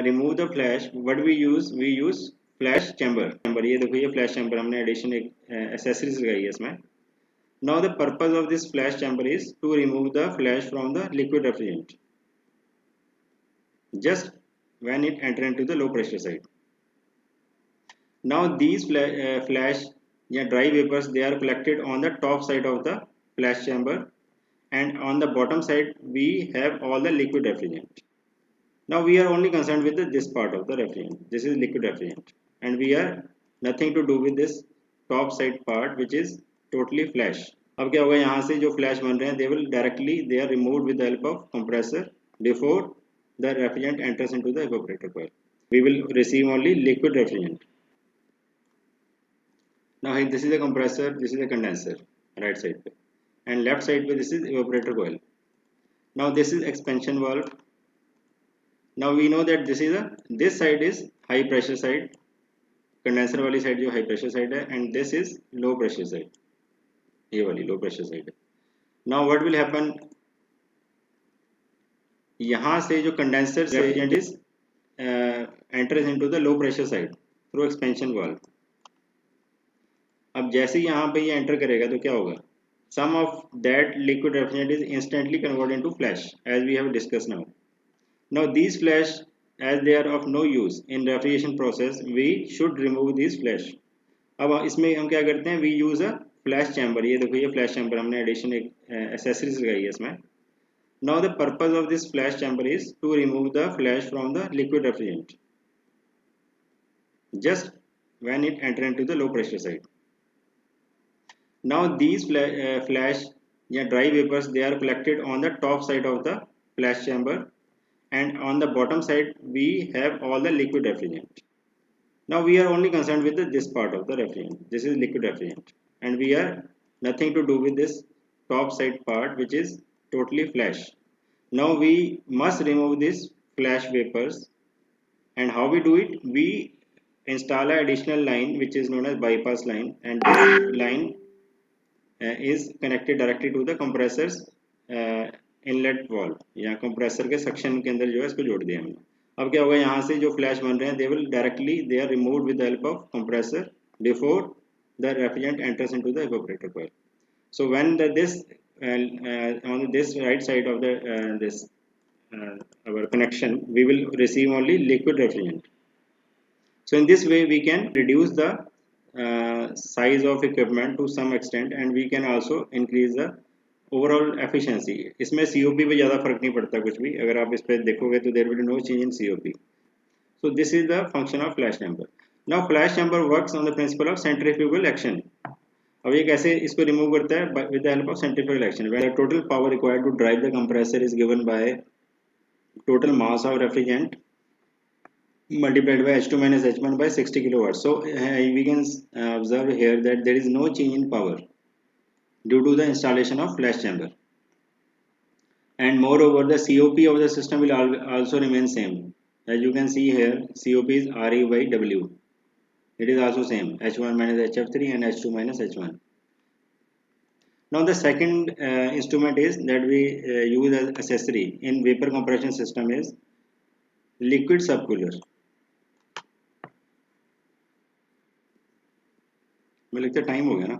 Remove the flash what we use flash chamber. ये देखो, ये फ्लैश चैम्बर हमने एडिशन एक एसेसरीज लगाई है इसमें। Now the purpose of this flash chamber is to remove the flash from the liquid refrigerant just when it enter into the low pressure side. Now these flash dry vapors, they are collected on the top side of the flash chamber, and on the bottom side we have all the liquid refrigerant. Now we are only concerned with this part of the refrigerant. This is liquid refrigerant, and we are nothing to do with this top side part which is totally flash. अब क्या होगा, यहाँ से जो flash बन रहे हैं they will directly they are removed with the help of compressor before the refrigerant enters into the evaporator coil. We will receive only liquid refrigerant. Now here this is a compressor, this is a condenser, right side पे, and left side पे this is evaporator coil. Now this is expansion valve. Now we know that this side is high pressure side, condenser वाली side जो high pressure side है, and this is low pressure side, ये वाली low pressure side है. Now what will happen, यहाँ से जो condenser refrigerant is enters into the low pressure side through expansion valve. अब जैसे ही यहाँ पे ये एंटर करेगा तो क्या होगा, some of that liquid refrigerant is instantly converted into flash as we have discussed now. Now these flash, as they are of no use in refrigeration process, we should remove these flash. अब इसमें हम क्या करते हैं, we use a flash chamber. ये देखो, ये flash chamber हमने एडिशन एक accessories लगाई है इसमें. Now the purpose of this flash chamber is to remove the flash from the liquid refrigerant just when it enter into the low pressure side. Now these flash dry vapors, they are collected on the top side of the flash chamber, and on the bottom side we have all the liquid refrigerant. Now we are only concerned with this part of the refrigerant. This is liquid refrigerant, and we are nothing to do with this top side part which is totally flash. Now we must remove this flash vapors, and how we do it, we install an additional line which is known as bypass line, and this line is connected directly to the compressors inlet valve, या compressor के section के अंदर जो है इसको जोड़ दिया हमने. अब क्या होगा, यहाँ से जो फ्लैश बन रहे हैं they will directly they are removed with the help of compressor before the refrigerant enters into the evaporator coil. So when this on this right side of the this our connection, we will receive only liquid refrigerant. So in this way we can reduce the size of equipment to some extent, and we can also increase the overall efficiency. इसमें COP पे ज़्यादा फर्क नहीं पड़ता कुछ भी, अगर आप इस पर देखोगे तो there will be no change in COP. So this is the function of flash chamber. Now flash chamber works on the principle of centrifugal action. अब ये कैसे इसको रिमूव करता है, with the help of centrifugal action. Where the total power required to drive the compressor is given by total mass of refrigerant multiplied by H2 minus H1 by 60 kilowatts. So we can observe here that there is no change in power due to the installation of flash chamber, and moreover the COP of the system will also remain same. As you can see here, COP is RE by W. It is also same, H1 minus HF3 and H2 minus H1. Now the second instrument is that we use as accessory in vapor compression system is liquid subcooler. मुझे लगता है time हो गया ना.